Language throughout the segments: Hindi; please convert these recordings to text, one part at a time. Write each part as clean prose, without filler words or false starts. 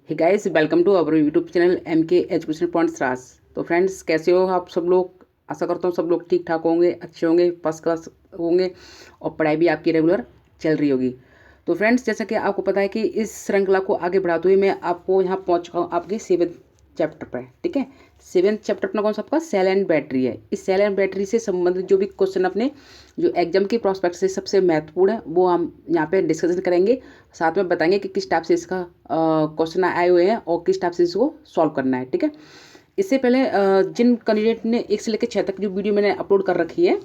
Hey guys, welcome to our YouTube channel MK education points रास। तो फ्रेंड्स, कैसे हो आप सब लोग? आशा करता हूँ सब लोग ठीक ठाक होंगे, अच्छे होंगे, फर्स्ट क्लास होंगे और पढ़ाई भी आपकी रेगुलर चल रही होगी। तो फ्रेंड्स, जैसा कि आपको पता है कि इस श्रृंखला को आगे बढ़ाते हुए मैं आपको यहाँ पहुँच चुका हूँ आपके 7th चैप्टर पर। ठीक है, 7th चैप्टर अपना कौन सा? आपका सेल एंड बैटरी है। इस सेल एंड बैटरी से संबंधित जो भी क्वेश्चन अपने जो एग्जाम के प्रोस्पेक्ट से सबसे महत्वपूर्ण है वो हम यहाँ पे डिस्कशन करेंगे। साथ में बताएंगे कि किस टाइप से इसका क्वेश्चन आए हुए हैं और किस टाइप से इसको सॉल्व करना है। ठीक है, इससे पहले जिन कैंडिडेट ने 1 से लेकर 6 तक जो वीडियो मैंने अपलोड कर रखी है,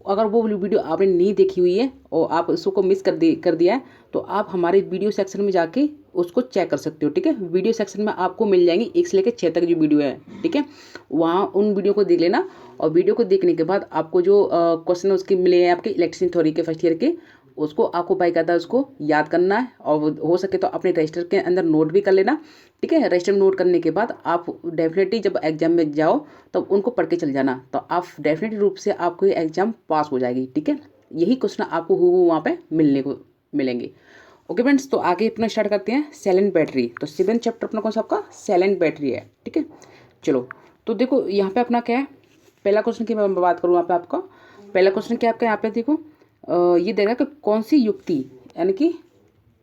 अगर वो वीडियो आपने नहीं देखी हुई है और आप उसको मिस कर दिया है तो आप हमारे वीडियो सेक्शन में जाके उसको चेक कर सकते हो। ठीक है, वीडियो सेक्शन में आपको मिल जाएंगी 1 से लेकर 6 तक जो वीडियो है। ठीक है, वहाँ उन वीडियो को देख लेना और वीडियो को देखने के बाद आपको जो क्वेश्चन उसके मिले हैं आपके इलेक्ट्रिसिटी थ्योरी के फर्स्ट ईयर के, उसको आपको बाकायदा उसको याद करना है और हो सके तो अपने रजिस्टर के अंदर नोट भी कर लेना। ठीक है, रजिस्टर में नोट करने के बाद आप डेफिनेटली जब एग्जाम में जाओ तब उनको पढ़ के चल जाना, तो आप डेफिनेटली रूप से आपको एग्जाम पास हो जाएगी। ठीक है, यही क्वेश्चन आपको वहाँ पे मिलने को मिलेंगे। ओके फ्रेंड्स, तो आगे अपना स्टार्ट करते हैं सेल एंड बैटरी। तो 7th चैप्टर अपना कौन सा? आपका सेल एंड बैटरी है। ठीक है, चलो तो देखो यहाँ पे अपना क्या है, पहला क्वेश्चन की मैं बात करूँ यहाँ पे आपका पहला क्वेश्चन क्या आपका यहाँ पे देखो, ये देगा कि कौन सी युक्ति, यानी कि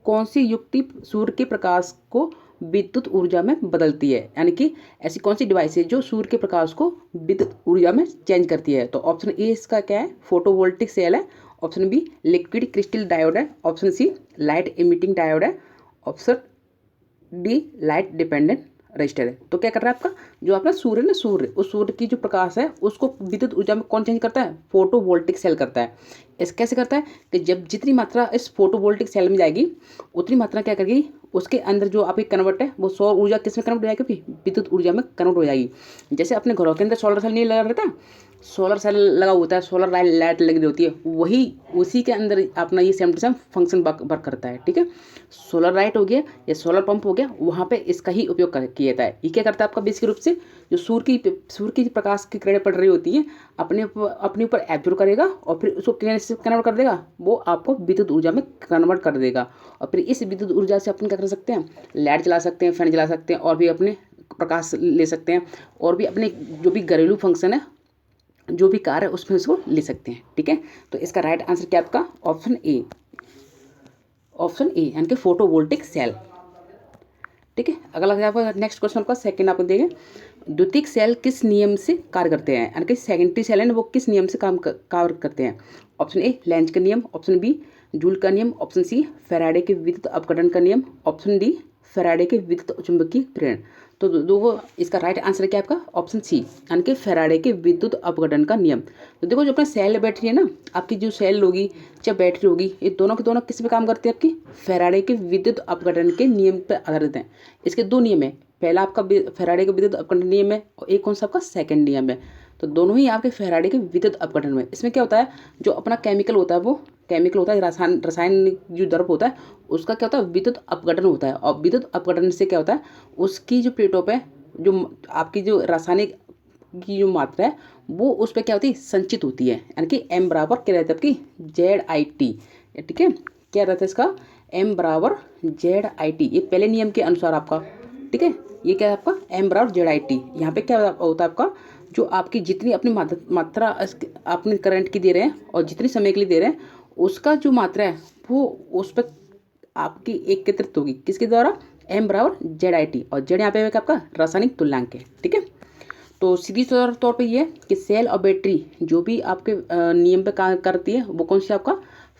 कौन सी युक्ति सूर्य के प्रकाश को विद्युत ऊर्जा में बदलती है, यानी कि ऐसी कौन सी डिवाइस है जो सूर्य के प्रकाश को विद्युत ऊर्जा में चेंज करती है। तो ऑप्शन ए इसका क्या है? फोटोवोल्टिक सेल है। Option B liquid crystal diode है। Option C light emitting diode है। Option D light dependent resistor है। तो क्या कर रहा है आपका जो अपना सूर्य ना, सूर्य उस सूर्य की जो प्रकाश है उसको विद्युत ऊर्जा में कौन चेंज करता है? फोटोवोल्टिक सेल करता है। इस कैसे करता है कि जब जितनी मात्रा इस फोटोवोल्टिक सेल में जाएगी उतनी मात्रा क्या करेगी, उसके अंदर जो आपकी कन्वर्ट है वो सौर ऊर्जा किस में कन्वर्ट हो जाएगी? विद्युत ऊर्जा में कन्वर्ट हो जाएगी। जैसे अपने घरों के अंदर सोलर सेल नहीं लगा रहता, सोलर सेल लगा होता है, सोलर लाइट लगी होती है, वही उसी के अंदर अपना ये same to same function work करता है। ठीक है, सोलर लाइट हो गया या सोलर पंप हो गया, वहाँ पे इसका ही उपयोग किया जाता है। ये क्या करता है आपका बेसिक रूप से जो सूर्य की प्रकाश की किरणें पड़ रही होती हैं अपने ऊपर एब्जॉर्ब करेगा और फिर उसको किससे कन्वर्ट कर देगा? वो आपको विद्युत ऊर्जा में कन्वर्ट कर देगा। और फिर इस विद्युत ऊर्जा से अपन क्या कर सकते हैं? लाइट जला सकते हैं, फैन जला सकते हैं और भी अपने प्रकाश ले सकते हैं और भी अपने जो भी घरेलू फंक्शन है, जो भी कार है उसमें उसको ले सकते हैं। ठीक है, तो इसका राइट आंसर क्या आपका? ऑप्शन ए, ऑप्शन ए यानी कि फोटोवोल्टिक सेल। ठीक है, अगला आपका नेक्स्ट क्वेश्चन आपका सेकंड आपको देंगे, द्वितीयक सेल किस नियम से कार्य करते हैं, यानी कि सेकेंडरी सेल है ना वो किस नियम से कार्य करते हैं? ऑप्शन ए लेंज का नियम। ऑप्शन बी जूल का नियम। ऑप्शन सी फैराडे के विद्युत अपघटन का नियम। ऑप्शन डी फैराडे के विद्युत चुंबकीय प्रेरण। तो दो इसका राइट आंसर क्या है आपका? ऑप्शन सी यानी कि फैराडे के विद्युत अपघटन का नियम। तो देखो जो अपना सेल बैटरी है ना, आपकी जो सेल होगी चाहे बैटरी होगी, ये दोनों के दोनों किस पे काम करते हैं? आपकी फैराडे के विद्युत अपघटन के नियम पर आधारित हैं। इसके दो नियम है, पहला आपका फैराडे का विद्युत अपघटन नियम है और एक कौन सा आपका सेकंड नियम है। तो दोनों ही आपके फैराडे के विद्युत अपघटन में। इसमें क्या होता है, जो अपना केमिकल होता है वो केमिकल होता है, रासायनिक जो द्रव्य होता है उसका क्या होता है? विद्युत अपघटन होता है। और विद्युत अपघटन से क्या होता है, उसकी जो प्लेटों पे जो आपकी जो रासायनिक की जो मात्रा है वो उस पर क्या होती है? संचित होती है, यानी कि M बराबर क्या रहता है आपकी? ZIT। ठीक है, क्या रहता है इसका? M बराबर ZIT, ये पहले नियम के अनुसार आपका। ठीक है, ये क्या है आपका? M बराबर ZIT। यहाँ पे क्या होता है आपका, जो आपकी जितनी अपनी मात्रा अपने करंट की दे रहे हैं और जितनी समय के लिए दे रहे हैं उसका जो मात्रा है वो उस पर आपकी एकत्रित होगी किसके द्वारा? M बराबर ZIT। और Z यहाँ पे आपका रासायनिक तुल्यांक है। ठीक है, तो सीधी तौर पे ये कि सेल और बैटरी जो भी आपके नियम पे काम करती है वो कौन सी? आपका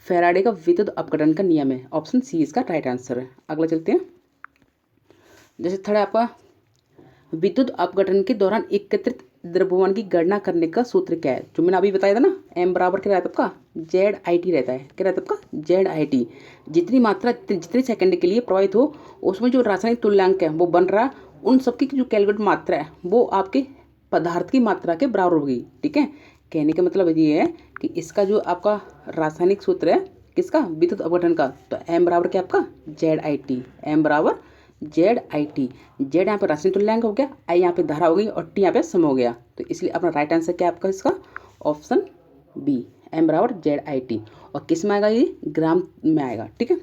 फैराडे का विद्युत अपघटन का नियम है। ऑप्शन सी इसका राइट आंसर है। अगला चलते हैं, जैसे थर्ड आपका विद्युत अपघटन के दौरान एकत्रित द्रव्यमान की गणना करने का सूत्र क्या है? जो मैंने अभी बताया था ना, M बराबर क्या रहता है आपका? ZIT रहता है। क्या रहता है आपका? ZIT। जितनी मात्रा जितने सेकंड के लिए प्रवाहित हो उसमें जो रासायनिक तुल्यांक है वो बन रहा है, उन सबकी जो कैलकुलेट मात्रा है वो आपके पदार्थ की मात्रा के बराबर होगी। ठीक है, कहने का मतलब ये है कि इसका जो आपका रासायनिक सूत्र है किसका? विद्युत अपघटन का। तो M बराबर क्या आपका? ZIT। M बराबर ZIT। Z यहाँ पे रासायनिक तुल्यांक हो गया, I यहाँ पे धारा हो गई और T यहाँ पे समय हो गया। तो इसलिए अपना राइट आंसर क्या आपका इसका? ऑप्शन बी, M बराबर ZIT। और किस में आएगा? ये ग्राम में आएगा। ठीक है,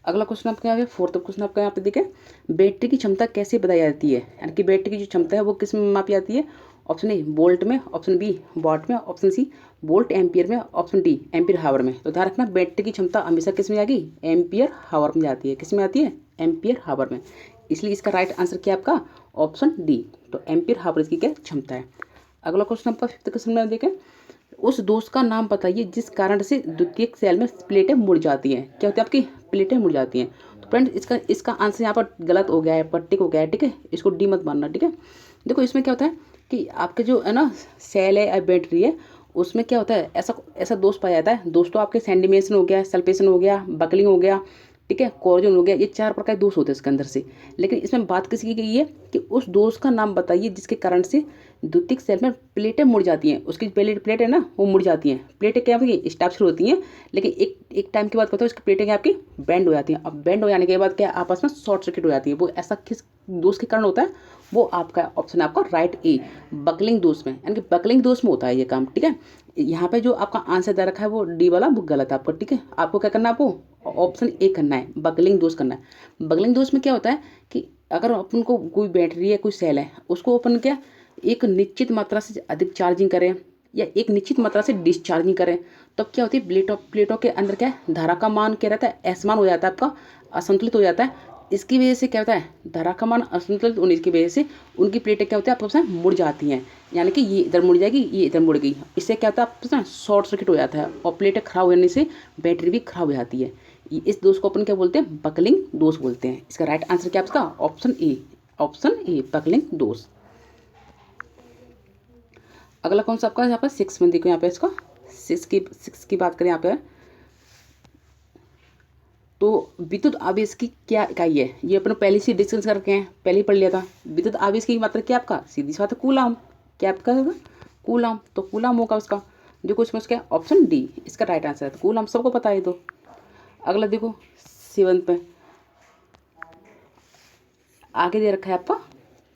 अगला क्वेश्चन आपका यहाँ पे फोर्थ क्वेश्चन आपका यहाँ पे देखें, बैटरी की क्षमता कैसे बताई जाती है, यानी कि बैटरी की जो क्षमता है वो किस में मापी जाती है। ऑप्शन ए वोल्ट में, ऑप्शन बी वाट में, ऑप्शन सी वोल्ट एम्पियर में, ऑप्शन डी एम्पियर हावर में। तो ध्यान रखना बैटरी की क्षमता हमेशा किस में जाएगी, एम्पियर हावर में जाती है। किस में आती है, एम्पियर हावर में। इसलिए इसका राइट आंसर क्या है आपका, ऑप्शन डी। तो एम्पियर हावर इसकी क्या क्षमता है। अगला क्वेश्चन आपका फिफ्थ क्वेश्चन में देखें, उस दोष का नाम बताइए जिस कारण से द्वितीयक सेल में प्लेटें मुड़ जाती हैं। क्या होती है, आपकी प्लेटें मुड़ जाती हैं। तो फ्रेंड्स इसका आंसर यहाँ पर गलत हो गया है, पर टिक हो गया है, ठीक है, इसको डी मत मानना, ठीक है। देखो इसमें क्या होता है कि आपके जो है ना सेल है या बैटरी है, उसमें क्या होता है, ऐसा दोष पाया जाता है। दोष तो आपके सैंडिमेशन हो गया, सल्फेशन हो गया, बकलिंग हो गया, ठीक है, कोरोजन हो गया, ये 4 प्रकार के दोष होते हैं इसके अंदर से। लेकिन इसमें बात किसी की गई है कि उस दोष का नाम बताइए जिसके कारण से द्वितीयक सेल में प्लेटें मुड़ जाती हैं। उसकी प्लेट है ना वो मुड़ जाती हैं। प्लेटें क्या होती स्टेप्स होती हैं, लेकिन एक टाइम के बाद पता है उसकी प्लेटें क्या आपकी बैंड हो जाती हैं। अब बैंड हो जाने के बाद क्या आपस में शॉर्ट सर्किट हो जाती है। वो ऐसा किस दोष के कारण होता है, वो आपका ऑप्शन है आपका राइट ए, बकलिंग दोष में, यानी कि बकलिंग दोष में होता है ये काम, ठीक है। यहाँ पे जो आपका आंसर दे रखा है वो डी वाला वो गलत है आपका, ठीक है। आपको क्या करना है, आपको ऑप्शन ए करना है, बकलिंग दोष करना है। बकलिंग दोष में क्या होता है कि अगर अपन को कोई बैटरी है कोई सेल है, उसको अपन क्या एक निश्चित मात्रा से अधिक चार्जिंग करें या एक निश्चित मात्रा से डिस्चार्जिंग करें, तब क्या होती है प्लेटों के अंदर क्या है धारा का मान क्या रहता है, असमान हो जाता है, आपका असंतुलित हो जाता है। इसकी वजह से क्या होता है, धारा का मान असंतुलित होने की वजह से उनकी प्लेटें क्या होती है आपस में मुड़ जाती हैं। यानी कि ये इधर मुड़ जाएगी, ये इधर मुड़ गई। इससे क्या होता है आपस में शॉर्ट सर्किट हो जाता है और प्लेटें खराब होने से बैटरी भी खराब हो जाती है। इस दोष को अपन क्या बोलते हैं, बकलिंग दोष बोलते हैं। इसका राइट आंसर क्या है आपका, option A, option A buckling दोष। अगला कौन सा आपका यहाँ पर 6 में देखो, यहाँ पे इसका 6 की बात करें यहाँ पे, तो विद्युत आवेश की क्या इकाई है, ये अपन पहले से डिस्कस करके हैं, पहले ही पढ़ लिया था। विद्युत आवेश की मात्रा क्या आपका, सीधी सी बात है कूलाम। क्या आपका होगा, कूलाम। तो कूलाम होगा उसका। देखो इसमें उसका ऑप्शन डी इसका राइट आंसर है। तो कूलाम सबको पता है। तो अगला देखो 7 में आगे दे रखा है आपका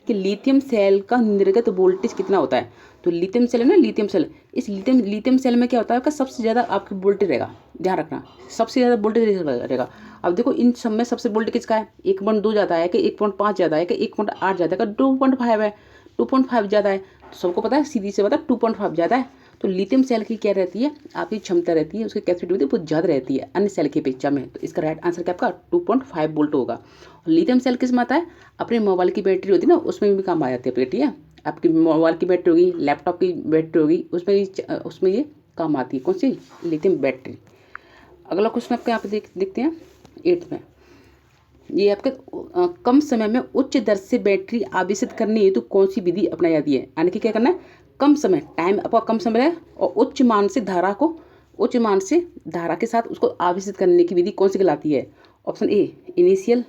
कि लिथियम सेल का निर्गत वोल्टेज कितना होता है। तो लिथियम सेल है ना, लिथियम सेल, इस लिथियम सेल में क्या होता है आपका सबसे ज़्यादा आपकी वोल्टेज रहेगा, ध्यान रखना सबसे ज़्यादा वोल्टेज रहेगा। अब देखो इन सब में सबसे वोल्टेज किसका है, 1.2 ज़्यादा है कि 1.5 ज़्यादा है कि 1.8 ज़्यादा है कि 2.5 है, 2.5 ज़्यादा है। तो सबको पता है, सीधी से पता है 2.5 ज़्यादा है। तो लिथियम सेल की क्या रहती है, आपकी क्षमता रहती है, उसकी कैपेसिटी होती है बहुत ज़्यादा रहती है अन्य सेल की अपेक्षा में। तो इसका राइट आंसर क्या आपका 2.5 वोल्ट होगा। लिथियम सेल किस में आता है, अपने मोबाइल की बैटरी होती है ना उसमें भी काम आ जाती है, ठीक है। आपकी मोबाइल की बैटरी होगी, लैपटॉप की बैटरी होगी, उसमें ये काम आती है, कौन सी, लिथियम बैटरी। अगला क्वेश्चन आपके यहाँ पे देखते हैं 8 में। ये आपके कम समय में उच्च दर से बैटरी आवेशित करने हेतु कौन सी विधि अपनाई जाती है। यानी कि क्या करना है, कम समय, टाइम आपका कम समय है और उच्च मान से धारा के साथ उसको आवेशित करने की विधि कौन सी कहलाती है। Option A initial,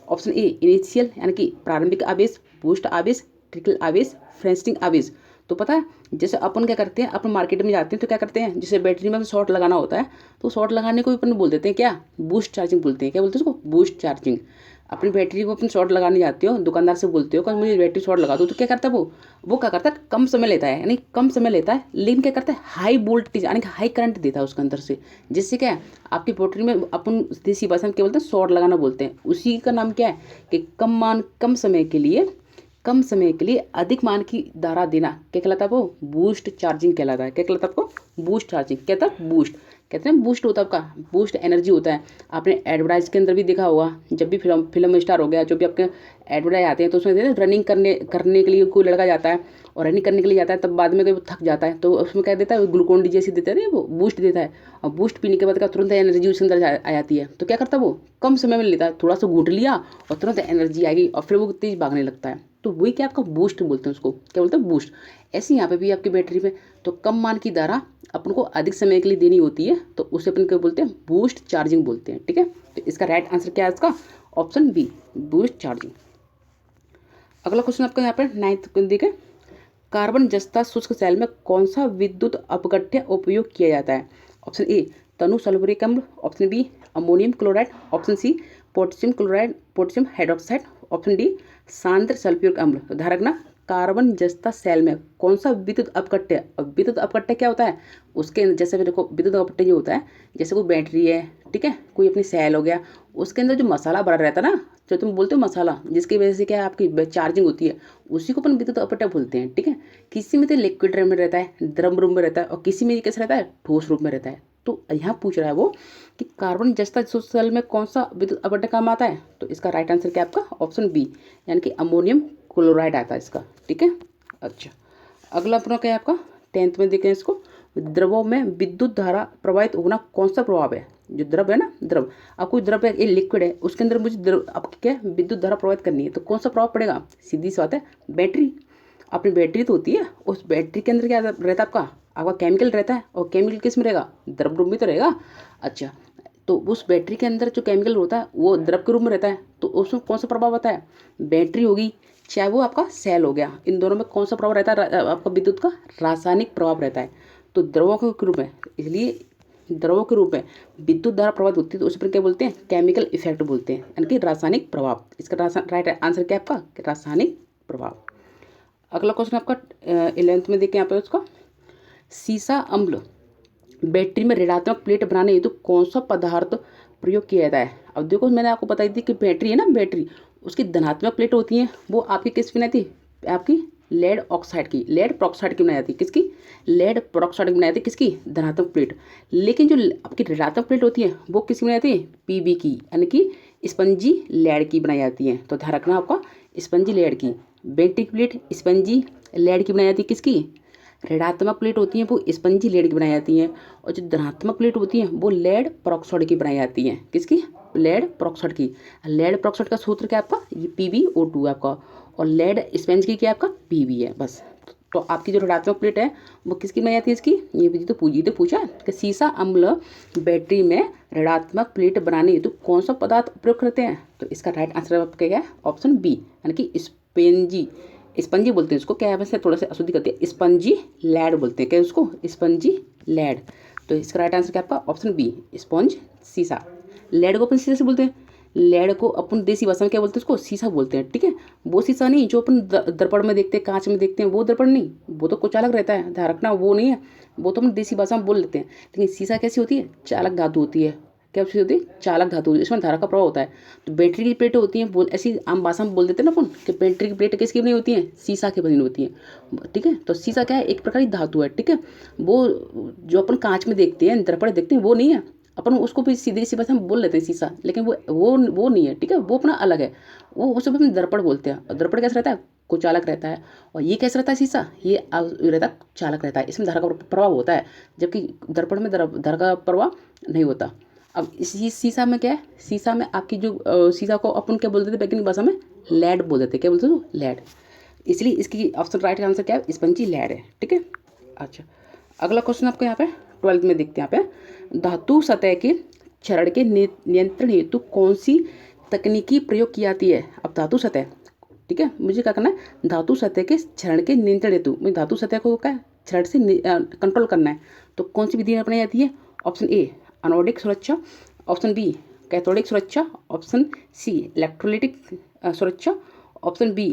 option A initial यानी कि प्रारंभिक आवेश, बूस्ट आवेश, ट्रिकल आवेश, फ्रेस्टिंग आवेश। तो पता है जैसे अपन क्या करते हैं, अपन मार्केट में जाते हैं तो क्या करते हैं, जैसे बैटरी में शॉर्ट लगाना होता है तो शॉर्ट लगाने को भी अपन बोल देते हैं क्या, बूस्ट चार्जिंग बोलते हैं। क्या बोलते हैं उसको, बूस्ट चार्जिंग। अपनी बैटरी को अपन शॉर्ट लगाने जाते हो, दुकानदार से बोलते हो कि मुझे बैटरी शॉर्ट लगा दो, तो क्या करता है वो क्या करता है, कम समय लेता है, यानी कम समय लेता है, लेकिन क्या करता है हाई वोल्टेज यानी कि हाई करंट देता है उसके अंदर से, जिससे क्या है आपकी बैटरी में अपन देसी भाषा में क्या बोलते हैं, शॉर्ट लगाना बोलते हैं। उसी का नाम क्या है कि कम समय के लिए अधिक मान की धारा देना क्या कहलाता है, वो बूस्ट चार्जिंग कहलाता है। क्या कहलाता है आपको, बूस्ट चार्जिंग। क्या था, बूस्ट कहते हैं, बूस्ट होता है आपका, बूस्ट एनर्जी होता है। आपने एडवर्टाइज के अंदर भी देखा होगा, जब भी फिल्म स्टार हो गया, जो भी आपके एडवर्टाइज आते हैं तो उसमें रनिंग करने के लिए कोई लड़का जाता है और रनिंग करने के लिए जाता है, तब बाद में वो थक जाता है तो उसमें क्या देता है, ग्लूकोन डी जैसी देता है, वो बूस्ट देता है। और बूस्ट पीने के बाद क्या तुरंत एनर्जी उसके अंदर आ जाती है। तो क्या करता है वो कम समय में लेता है, थोड़ा सा घूट लिया और तुरंत एनर्जी आएगी और फिर वो तेज भागने लगता है। तो वही क्या आपका बूस्ट बोलते हैं, उसको क्या बोलते हैं, बूस्ट। ऐसे यहाँ पे भी आपकी बैटरी में तो कम मान की धारा अपन को अधिक समय के लिए देनी होती है, तो उसे अपन क्या बोलते हैं, बूस्ट चार्जिंग बोलते हैं, ठीक है। तो इसका राइट आंसर क्या है इसका, ऑप्शन बी, बूस्ट चार्जिंग। अगला क्वेश्चन आपका यहाँ पर 9th देखें, कार्बन जस्ता शुष्क सेल में कौन सा विद्युत अपघट्य उपयोग किया जाता है। ऑप्शन ए तनु सल्फ्यूरिक अम्ल, option B ammonium chloride, option C potassium chloride, potassium hydroxide, option D सांद्र सल्फ्यूरिक अम्ल। तो ध्यान रखना कार्बन जस्ता सेल में कौन सा विद्युत अपकट्य। अब विद्युत अपकट्य क्या होता है, उसके जैसे भी देखो विद्युत अपकट्य जो होता है, जैसे कोई बैटरी है, ठीक है, कोई अपनी सेल हो गया, उसके अंदर जो मसाला भरा रहता है ना, जो तुम बोलते हो मसाला, जिसकी वजह से क्या है आपकी चार्जिंग होती है, उसी को अपन विद्युत अपकट्य बोलते हैं। ठीक है, किसी में तो लिक्विड रूप में रहता है, द्रव रूप में रहता है, और किसी में कैसे रहता है, ठोस रूप में रहता है। तो यहाँ पूछ रहा है वो कि कार्बन जस्ता सेल में कौन सा विद्युत अपकट्य काम आता है, तो इसका राइट आंसर क्या आपका ऑप्शन बी, यानी कि अमोनियम क्लोराइड आता है इसका। ठीक है, अच्छा अगला प्रश्न क्या है आपका 10th में देखें इसको, द्रवों में विद्युत धारा प्रवाहित होना कौन सा प्रभाव है। जो द्रव है ना, द्रव, अब कोई द्रव है, ये लिक्विड है, उसके अंदर मुझे द्रव आपकी क्या है, विद्युत धारा प्रवाहित करनी है, तो कौन सा प्रभाव पड़ेगा, सीधी सी बात है, बैटरी। अपनी बैटरी तो होती है, उस बैटरी के अंदर क्या रहता है आपका केमिकल रहता है, और केमिकल किस में रहेगा, द्रव रूप में तो रहेगा। अच्छा, तो उस बैटरी के अंदर जो केमिकल होता है वो द्रव के रूप में रहता है, तो उसमें कौन सा प्रभाव होता है, बैटरी होगी, चाहे वो आपका सेल हो गया, इन दोनों में कौन सा प्रभाव रहता है आपका विद्युत का, रासायनिक प्रभाव रहता है। तो द्रवों के रूप में, इसलिए द्रवों के रूप में विद्युत धारा प्रभावित होती है, तो उस पर क्या बोलते हैं, केमिकल इफेक्ट बोलते हैं, यानी कि रासायनिक प्रभाव। इसका राइट आंसर क्या है आपका, रासायनिक प्रभाव। अगला क्वेश्चन आपका 11th में देखें यहाँ पे उसका, सीसा अम्ल बैटरी में ऋणात्मक प्लेट बनाने हेतु कौन सा पदार्थ प्रयोग किया जाता है। अब देखो मैंने आपको बताई थी कि बैटरी है ना, बैटरी उसकी धनात्मक प्लेट होती है, वो आपकी किस बनाई थी, आपकी लेड ऑक्साइड की, लेड प्रोक्साइड की बनाई जाती है, किसकी, लेड प्रोक्साइड की बनाई जाती है, किसकी, धनात्मक प्लेट। लेकिन जो आपकी ऋणात्मक प्लेट होती है वो किसकी बनाई जाती है, पीबी की, यानी कि स्पंजी लेड की बनाई जाती है। तो ध्यान रखना आपका, स्पंजी लेड की। बैटरी की प्लेट स्पंजी लेड की बनाई जाती है, किसकी, ऋणात्मक प्लेट होती हैं वो स्पंजी लेड की बनाई जाती हैं, और जो धनात्मक प्लेट होती हैं वो लेड पेरोक्साइड की बनाई जाती हैं, किसकी, लेड पेरोक्साइड की। लेड पेरोक्साइड का सूत्र क्या है आपका, ये PbO2 आपका, और लेड स्पंज की क्या है आपका, Pb है बस। तो आपकी जो ऋणात्मक प्लेट है वो किसकी बनाई जाती है, इसकी, ये भी तो पूछा कि सीसा अम्ल बैटरी में ऋणात्मक प्लेट बनाने हेतु तो कौन सा पदार्थ उपयोग करते हैं, तो इसका राइट आंसर आपका क्या है, ऑप्शन बी, यानी कि स्पंजी, स्पंजी बोलते हैं उसको, क्या है वैसे थोड़ा सा अशुद्धि करती है, स्पंजी लैड बोलते हैं, क्या उसको, स्पंजी लैड। तो इसका राइट आंसर क्या आपका ऑप्शन बी, स्पंज सीसा। लैड को अपन सीसा से बोलते हैं, लैड को अपन देसी भाषा में क्या बोलते हैं, उसको सीसा बोलते हैं। ठीक है, वो सीसा नहीं जो अपन दर्पण में देखते हैं, कांच में देखते हैं, वो दर्पण नहीं, वो तो कुछ अलग रहता है, ध्यान रखना, वो नहीं है, वो तो अपन देसी भाषा में बोल लेते हैं। लेकिन सीसा कैसी होती है, चालक धातु होती है, क्या होती है, चालक धातु, इसमें धारा का प्रभाव होता है। तो बैटरी की प्लेटें होती हैं, बोल ऐसी आम भाषा में बोल देते हैं ना अपन कि बैटरी की प्लेटें किसकी बनी होती हैं, सीसा की बनी होती हैं। ठीक है, तो सीसा क्या है, एक प्रकार की धातु है। ठीक है, वो जो अपन कांच में देखते हैं, दर्पण देखते हैं, वो नहीं है, अपन उसको भी सीधे सी भाषा में बोल लेते हैं सीसा, लेकिन वो नहीं है। ठीक है, वो अपना अलग है, वो उसे अपन दर्पण बोलते हैं। और दर्पण कैसा रहता है, कुचालक रहता है, और ये कैसा रहता है सीसा, ये रहता है चालक रहता है, इसमें धारा का प्रभाव होता है, जबकि दर्पण में धारा का प्रभाव नहीं होता। अब इसी सीसा में क्या है, सीसा में आपकी जो सीसा को अपन क्या बोलते थे वैज्ञानिक भाषा में, लेड बोल देते, क्या बोलते थे, लेड। इसलिए इसकी ऑप्शन राइट आंसर क्या है, स्पंजी लेड है। ठीक है, अच्छा अगला क्वेश्चन आपको यहाँ पे 12th में देखते हैं, यहाँ पे धातु सतह के क्षरण के नियंत्रण हेतु कौन सी तकनीकी प्रयोग की जाती है। अब धातु सतह, ठीक है, मुझे क्या करना है, धातु सतह के क्षरण के नियंत्रण हेतु मुझे धातु सतह को क्या क्षरण से कंट्रोल करना है, तो कौन सी विधि अपनाई जाती है, ऑप्शन ए अनोडिक सुरक्षा, ऑप्शन बी कैथोडिक सुरक्षा, ऑप्शन सी इलेक्ट्रोलिटिक सुरक्षा, ऑप्शन बी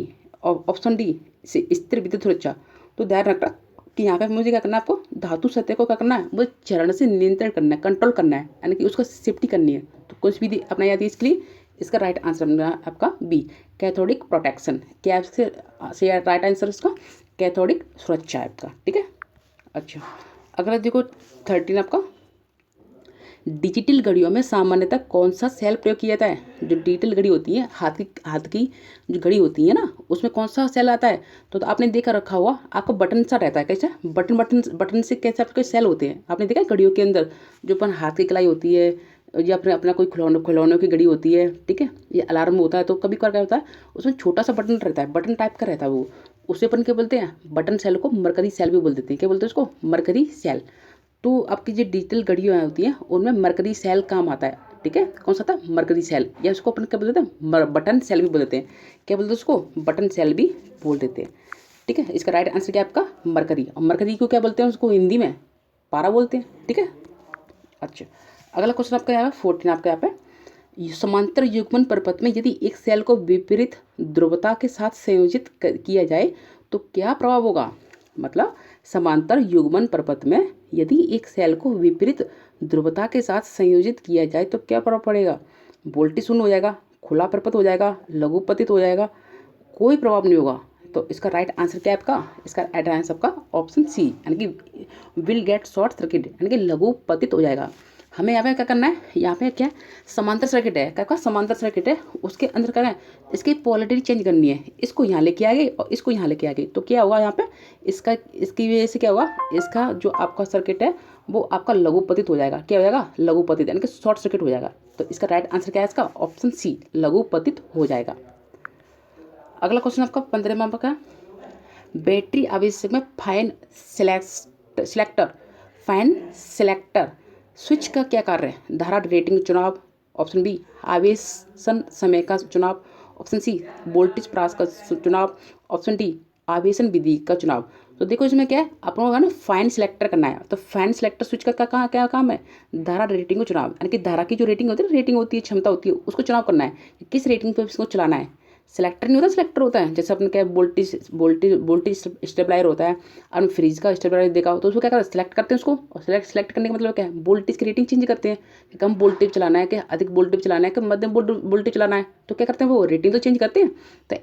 ऑप्शन डी स्थिर विद्युत सुरक्षा। तो ध्यान रखना कि यहाँ पे मुझे क्या करना है, आपको धातु सतह को क्या करना है, वो चरण से नियंत्रण करना है, कंट्रोल करना है, यानी कि उसको सेफ्टी करनी है। तो कौन सी विधि अपनाई जाती है इसके लिए, इसका राइट आंसर आपका बी कैथोडिक प्रोटेक्शन। क्या से राइट आंसर इसका कैथोडिक सुरक्षा है आपका। ठीक है, अच्छा अगला देखो 13 आपका, डिजिटल घड़ियों में सामान्यतः कौन सा सेल प्रयोग किया जाता है। जो डिजिटल घड़ी होती है, हाथ की जो घड़ी होती है ना, उसमें कौन सा सेल आता है, तो आपने देखा रखा हुआ आपको बटन सा रहता है, कैसे बटन से कैसे आपके सेल होते हैं, आपने देखा है घड़ियों के अंदर जो अपन हाथ की कलाई होती है, या अपना कोई खिलौनों की घड़ी होती है। ठीक है, ये अलार्म होता है, तो कभी कभार क्या होता है उसमें छोटा सा बटन रहता है, बटन टाइप का रहता है वो, उसे अपन क्या बोलते हैं, बटन सेल को मरकरी सेल भी बोल देते हैं, क्या बोलते हैं उसको, मरकरी सेल। तो आपकी जो डिजिटल घड़ियाँ होती हैं उनमें मरकरी सेल काम आता है। ठीक है, कौन सा था, मरकरी सेल, या उसको अपन क्या बोलते हैं, बटन सेल भी बोल देते हैं, क्या बोलते हैं उसको, बटन सेल भी बोल देते हैं। ठीक है, इसका राइट आंसर क्या है आपका, मरकरी। और मरकरी को क्या बोलते हैं, उसको हिंदी में पारा बोलते हैं। ठीक है, अच्छा अगला क्वेश्चन आपका यहाँ पे 14 आपका यहाँ पे, समांतर युग्मन परिपथ में यदि एक सेल को विपरीत ध्रुवता के साथ संयोजित किया जाए तो क्या प्रभाव होगा, मतलब समांतर युग्मन प्रपथ में यदि एक सेल को विपरीत ध्रुवता के साथ संयोजित किया जाए तो क्या प्रभाव पड़ेगा, वोल्टेज शून्य हो जाएगा, खुला प्रपथ हो जाएगा, लघुपतित हो जाएगा, कोई प्रभाव नहीं होगा। तो इसका राइट आंसर क्या है आपका, इसका राइट आंसर आपका ऑप्शन सी यानी कि विल गेट शॉर्ट सर्किट यानी कि लघुपतित हो जाएगा। हमें यहाँ पे क्या करना है, यहाँ पे क्या समांतर सर्किट है, क्या समांतर सर्किट है, उसके अंदर क्या है, इसकी पोलैरिटी चेंज करनी है, इसको यहाँ लेके आ गई और इसको यहाँ लेके आ गई, तो क्या होगा यहाँ पे इसकी वजह से क्या होगा, इसका जो आपका सर्किट है वो आपका लघुपतित हो जाएगा। क्या हो जाएगा, लघुपतित यानी कि शॉर्ट सर्किट हो जाएगा। तो इसका राइट आंसर क्या है, इसका ऑप्शन सी लघुपतित हो जाएगा। अगला क्वेश्चन आपका 15 नंबर का, बैटरी आवेशक में फाइन सेलेक्टर स्विच का क्या कार्य है, धारा रेटिंग चुनाव, ऑप्शन बी आवेशन समय का चुनाव, ऑप्शन सी वोल्टेज प्रास का चुनाव, ऑप्शन डी आवेशन विधि का चुनाव। तो देखो इसमें क्या है, अपन लोगों ने फाइन सेलेक्टर करना है। तो फाइन सेलेक्टर स्विच का क्या काम है, धारा रेटिंग को चुनाव यानी कि धारा की जो रेटिंग होती है क्षमता होती है उसको चुनाव करना है, किस रेटिंग पर इसको चलाना है। सेलेक्टर नहीं होता, सेलेक्टर होता है। जैसे अपने क्या वोल्टेज स्टेबलाइजर होता है, और फ्रिज का स्टेबलाइजर देखा हो तो उसको क्या करते हैं, सेलेक्ट करते हैं उसको, और सेलेक्ट करने का मतलब क्या है, वोल्टेज की रेटिंग चेंज करते हैं कि कम वोल्टेज चलाना है, कि अधिक वोल्टेज चलाना है, कि मध्यम वोल्टेज चलाना है। तो क्या करते हैं, वो रेटिंग तो चेंज करते हैं। तो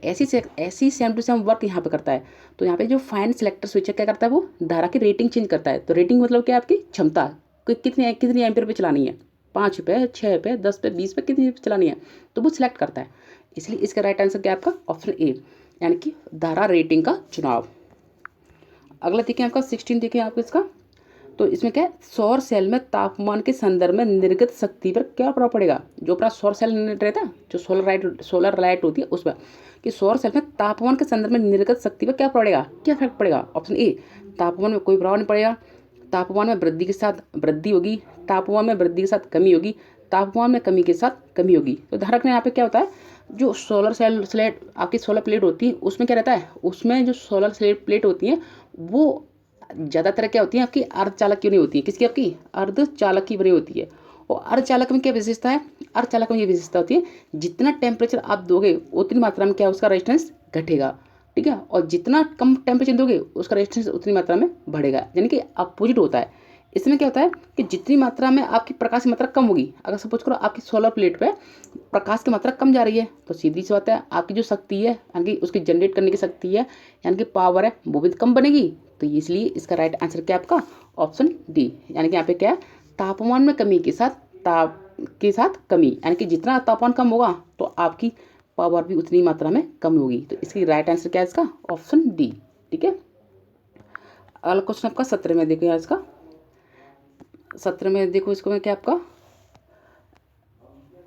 ऐसी सेम टू सेम वर्क यहाँ पे करता है। तो यहाँ पे जो फाइन सेलेक्टर स्विच है क्या करता है, वो धारा की रेटिंग चेंज करता है। तो रेटिंग मतलब क्या है, आपकी क्षमता, कितनी एम्पियर पे चलानी है, 5 पे, 6 पे, 10 पे, 20 पे, कितनी चलानी है, तो वो सिलेक्ट करता है। इसलिए इसका राइट आंसर क्या है आपका, ऑप्शन ए यानी कि धारा रेटिंग का चुनाव। अगला देखिए आपका 16 देखिए आपको इसका, तो इसमें क्या है, सौर सेल में तापमान के संदर्भ में निर्गत शक्ति पर क्या प्रभाव पड़ेगा। जो अपना सौर सेल रहता है, जो सोलर लाइट होती है उस पर, कि सौर सेल में तापमान के संदर्भ में निर्गत शक्ति पर क्या पड़ेगा, क्या इफेक्ट पड़ेगा। ऑप्शन ए तापमान में कोई प्रभाव नहीं पड़ेगा, तापमान में वृद्धि के साथ वृद्धि होगी, तापमान में वृद्धि के साथ कमी होगी, तापमान में कमी के साथ कमी होगी। तो ध्यान रखना यहाँ पे क्या होता है, जो सोलर सेल स्लेट आपकी सोलर प्लेट होती है उसमें क्या रहता है, उसमें जो सोलर सेल प्लेट होती है वो ज़्यादातर क्या होती है, आपकी अर्धचालक क्यों नहीं होती है, किसकी, आपकी अर्धचालक की बनी होती है। और अर्धचालक में क्या विशेषता है, अर्धचालक में ये विशेषता होती है, जितना टेम्परेचर आप दोगे उतनी मात्रा में क्या उसका रेजिस्टेंस घटेगा, ठीक है, और जितना कम टेम्परेचर दोगे उसका रेजिस्टेंस उतनी मात्रा में बढ़ेगा, यानी कि अपोजिट होता है। इसमें क्या होता है कि जितनी मात्रा में आपकी प्रकाश की मात्रा कम होगी, अगर सपोज करो आपकी सोलर प्लेट पे प्रकाश की मात्रा कम जा रही है, तो सीधी सी बात है आपकी जो शक्ति है यानी कि उसकी जनरेट करने की शक्ति है यानी कि पावर है वो भी कम बनेगी। तो इसलिए इसका राइट आंसर क्या है आपका, ऑप्शन डी यानी कि यहाँ पे क्या है, तापमान में कमी के साथ कमी, यानी कि जितना तापमान कम होगा तो आपकी पावर भी उतनी मात्रा में कम होगी। तो इसकी राइट आंसर क्या है इसका, ऑप्शन डी। ठीक है, अगला क्वेश्चन आपका 17 में देखो, इसका 17 में देखो, इसको में क्या आपका,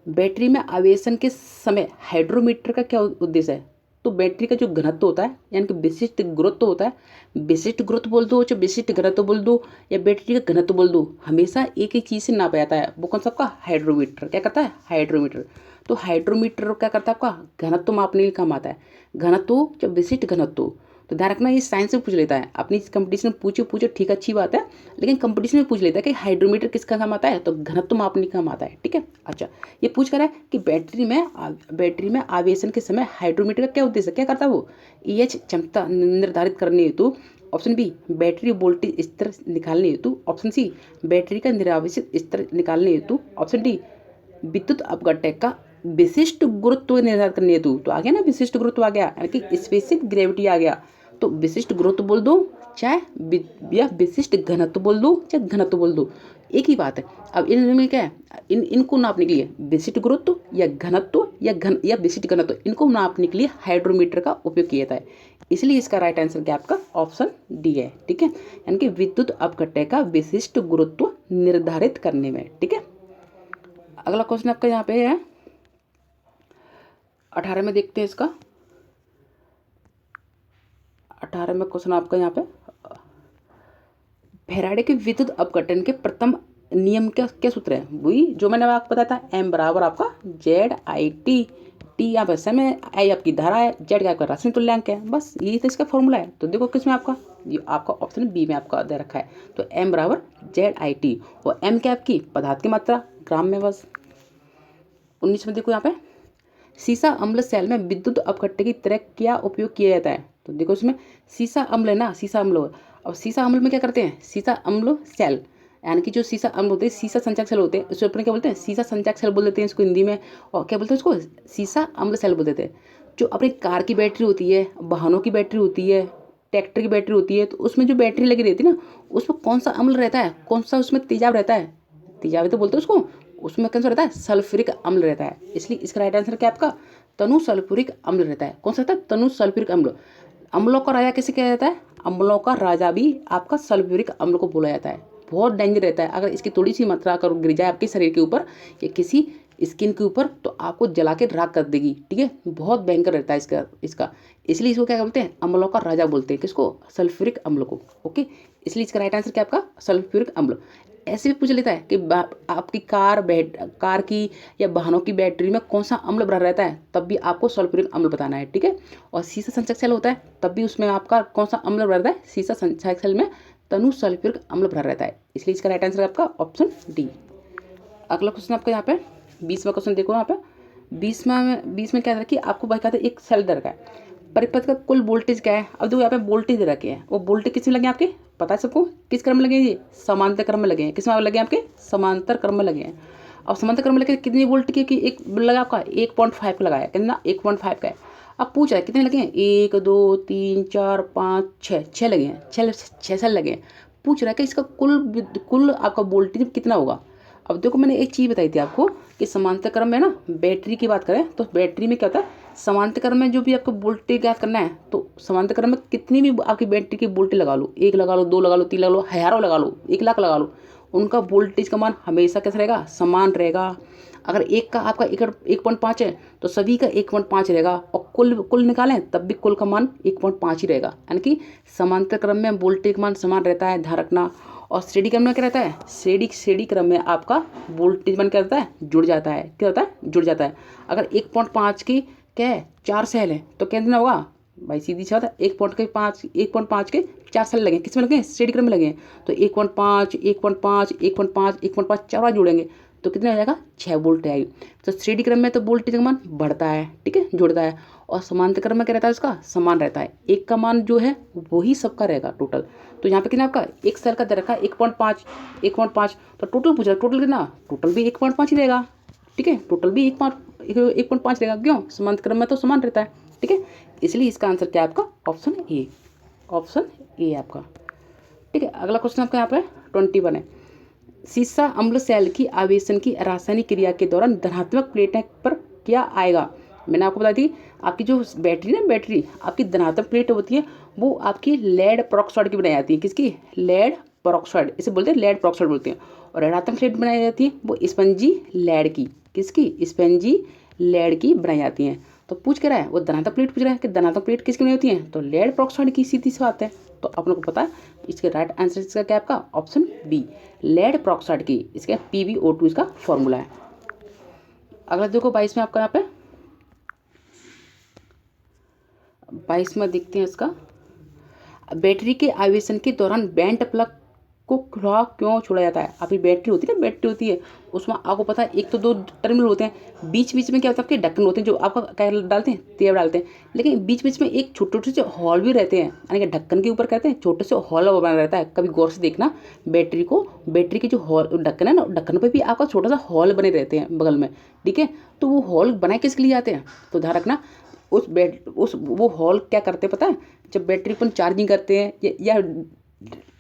बैटरी में आवेशन के समय हाइड्रोमीटर का क्या उद्देश्य है। तो बैटरी का जो घनत्व होता है यानी कि विशिष्ट गुरुत्व होता है, विशिष्ट गुरुत्व बोल दो, चाहे विशिष्ट घनत्व बोल दो, या बैटरी का घनत्व बोल दो, हमेशा एक ही चीज़ से नापा जाता है। वो कौन सा आपका, हाइड्रोमीटर। क्या करता है, हाइड्रोमीटर। तो हाइड्रोमीटर क्या करता है, आपका घनत्व मापने के काम आता है, घनत्व जब विशिष्ट घनत्व। तो ध्यान रखना, ये साइंस में पूछ लेता है, अपनी कंपटीशन में पूछो ठीक, अच्छी बात है, लेकिन कंपटीशन में पूछ लेता है कि हाइड्रोमीटर किसका काम आता है, तो घनत्व मापने का काम आता है। ठीक है, अच्छा, ये पूछ कर है कि बैटरी में आवेशन के समय हाइड्रोमीटर का क्या उद्देश्य, क्या करता है वो, EH क्षमता निर्धारित करने हेतु, ऑप्शन बी बैटरी वोल्टेज स्तर निकालने हेतु, ऑप्शन सी बैटरी का निरावेशित स्तर निकालने हेतु, ऑप्शन डी विद्युत अपघटक का विशिष्ट गुरुत्व निर्धारित करने हेतु। तो आ गया ना, विशिष्ट गुरुत्व आ गया, यानी कि स्पेसिफिक ग्रेविटी आ गया। तो विशिष्ट गुरुत्व बोल दो चाहे या विशिष्ट घनत्व बोल दो चाहे घनत्व बोल दो, एक ही बात है। अब इनमें क्या है, इनको नापने के लिए विशिष्ट गुरुत्व या घनत्व या विशिष्ट घनत्व, इनको नापने के लिए हाइड्रोमीटर का उपयोग किया जाता है। इसलिए इसका राइट आंसर क्या आपका, ऑप्शन डी है। ठीक है, यानी कि विद्युत अपघटक का विशिष्ट गुरुत्व निर्धारित करने में। ठीक है, अगला क्वेश्चन आपका यहाँ पे है 18 में, देखते हैं इसका 18 में क्वेश्चन आपका यहाँ पे, फैराडे के विद्युत अपघटन के प्रथम नियम क्या क्या सूत्र है, वही जो मैंने आपको बताया था, M बराबर आपका ZIT, T यहाँ पे समय, I आपकी धारा है, Z आपका रासायनिक तुल्यांक है, बस यही तो इसका फॉर्मूला है। तो देखो किसमें आपका, ये आपका ऑप्शन बी में आपका दे रखा है। तो M बराबर ZIT, और M क्या आपकी पदार्थ की मात्रा ग्राम में, बस। 19 में देखो यहाँ पे, सीसा अम्ल सेल में विद्युत अपघटन की तरह क्या उपयोग किया जाता है। तो देखो इसमें सीसा अम्ल है ना, सीसा अम्ल। अब सीसा अम्ल में क्या करते हैं, सीसा अम्ल सेल, यानी कि जो सीसा अम्ल होते हैं, सीसा संचयक सेल होते हैं, उसको अपने क्या बोलते हैं, सीसा संचयक सेल बोल देते हैं इसको हिंदी में। और क्या बोलते हैं उसको, सीसा अम्ल सेल बोल देते हैं। जो अपनी कार की बैटरी होती है, वाहनों की बैटरी होती है, ट्रैक्टर की बैटरी होती है, तो उसमें जो बैटरी लगी रहती है ना, उसमें कौन सा अम्ल रहता है, कौन सा उसमें तेजाब रहता है, तेजाब तो बोलते हैं उसको, उसमें कौन सा रहता है, सल्फ्यूरिक अम्ल रहता है। इसलिए इसका राइट आंसर क्या है आपका, तनु सल्फ्यूरिक अम्ल रहता है। कौन सा रहता है, तनु सल्फ्यूरिक अम्ल। अम्लों का राजा किसे कहा जाता है, अम्लों का राजा भी आपका सल्फ्यूरिक अम्ल को बोला जाता है। बहुत डेंजर रहता है, अगर इसकी थोड़ी सी मात्रा अगर गिर जाए आपके शरीर के ऊपर या किसी स्किन के ऊपर तो आपको जला के राख कर देगी, ठीक है, बहुत भयंकर रहता है इसका इसका इसलिए इसको क्या बोलते हैं, अम्लों का राजा बोलते हैं, किसको, सल्फ्यूरिक अम्ल को। ओके, इसलिए इसका राइट आंसर क्या आपका, सल्फ्यूरिक अम्ल। ऐसे भी पूछ लेता है कि आपकी कार की या वाहनों की बैटरी में कौन सा अम्ल भरा रहता है, तब भी आपको सल्फ्यूरिक अम्ल बताना है, ठीक है। और सीसा संचयक सेल होता है, तब भी उसमें आपका कौन सा अम्ल भरा रहता है, सीसा संचयक सेल में तनु सल्फ्यूरिक अम्ल भरा रहता है। इसलिए इसका राइट आंसर आपका ऑप्शन डी। अगला क्वेश्चन आपका यहाँ पे 20वां क्वेश्चन देखो, यहाँ पे 20 में क्या था कि आपको बताया था एक सेल दे रखा है, परिपथ का कुल वोल्टेज क्या है। अब देखो यहाँ पे वोल्टेज दे रखे हैं, वो वोल्टेज किस में लगे आपके, पता है सबको, किस क्रम में लगे हैं, ये समांतर क्रम में लगे हैं। किस में लगे हैं आपके, समांतर क्रम में लगे हैं। अब समांतर क्रम में लगे कितनी वोल्ट की एक लगा आपका 1.5 का लगाया, कितना 1.5 का है। अब पूछ रहा है कितने लगे हैं, 1 2 3 4 5 6, 6 लगे हैं, 6 सेल लगे हैं। पूछ रहा है कि इसका कुल आपका वोल्टेज कितना होगा। अब देखो मैंने एक चीज़ बताई थी आपको कि समांतर क्रम में ना, बैटरी की बात करें तो बैटरी में क्या होता है, समांतर क्रम में जो भी आपको वोल्टेज ज्ञात करना है, तो समांतर क्रम में कितनी भी आपकी बैटरी की वोल्टेज लगा लो, 1 लगा लो, 2 लगा लो, 3 लगा लो, हज़ारों लगा लो, 1 लाख लगा लो, उनका वोल्टेज का मान हमेशा कैसा रहेगा, समान रहेगा। अगर एक का आपका 1.5 है तो सभी का 1.5 रहेगा, और कुल कुल निकालें तब भी कुल का मान 1.5 ही रहेगा, यानी कि समांतर क्रम में वोल्टेज मान समान रहता है, ध्यान रखना। और श्रेणी क्रम में क्या रहता है, श्रेणी क्रम में आपका वोल्टेज मान क्या रहता है, जुड़ जाता है, क्या होता है, जुड़ जाता है। अगर 1.5 की क्या है, 4 सेल है तो कितना होगा भाई, सीधी सी बात है, 1.5 के 4 सेल लगे, किस में लगे, श्रेणी क्रम में लगे हैं, तो 1.5 1.5 1.5 1.5 4 बार जुड़ेंगे तो कितना हो जाएगा, 6 वोल्ट आएगी। तो श्रेणी क्रम में तो वोल्टेज का मान बढ़ता है, ठीक है, जुड़ता है। और समांतर क्रम में क्या रहता है, उसका समान रहता है, एक का मान जो है वही सबका रहेगा टोटल। तो यहाँ पे कितना आपका एक सेल का दे रखा है 1.5, तो टोटल पूछ रहा है, टोटल कितना, टोटल भी 1.5 ही रहेगा, ठीक है, टोटल भी 1.5 रहेगा, क्यों, समांतर क्रम में तो समान रहता है, ठीक है। इसलिए इसका आंसर क्या है आपका, ऑप्शन ए, ऑप्शन ए है आपका, ठीक है। अगला क्वेश्चन आपका यहाँ पे 21 है, सीसा अम्ल सेल की आवेशन की रासायनिक क्रिया के दौरान धनात्मक प्लेट पर क्या आएगा। मैंने आपको बताई थी, आपकी जो बैटरी आपकी धनात्मक प्लेट होती है वो आपकी लेड पेरोक्साइड की बनाई जाती है, किसकी, लेड पेरोक्साइड, इसे बोलते हैं लेड पेरोक्साइड बोलते हैं। और ऋणात्मक प्लेट बनाई जाती है वो स्पंजी लेड की, किसकी, स्पंजी लेड की बनाई जाती हैं। तो पूछ के रहा है वो धनात्मक प्लेट पूछ रहा है कि धनात्मक प्लेट किसकी बनी होती है, तो लेड पेरोक्साइड की, सीधी सी बात है। तो आप लोग को पता है इसके राइट आंसर इसका क्या आपका ऑप्शन बी, लेड पेरोक्साइड की, इसका PbO2 इसका फॉर्मूला है। अगला देखो 22 में आपका यहाँ पे 22 में देखते हैं इसका, बैटरी के आवेशन के दौरान बैंड प्लग को खुला क्यों छोड़ा जाता है। आपकी बैटरी होती है उसमें आपको पता है एक तो 2 टर्मिनल होते हैं, बीच में क्या होता है आपके ढक्कन होते हैं जो आपका क्या डालते हैं, तेल डालते हैं, लेकिन बीच में एक छोटे से हॉल भी रहते हैं, यानी कि ढक्कन के ऊपर कहते हैं छोटे से हॉल बना रहता है। कभी गौर से देखना बैटरी के जो हॉल ढक्कन है ना, ढक्कन पर भी आपका छोटा सा हॉल बने रहते हैं बगल में, ठीक है। तो वो हॉल बनाए किसके लिए जाते हैं, तो ध्यान रखना वो हॉल क्या करते हैं पता है, जब बैटरी पर चार्जिंग करते हैं या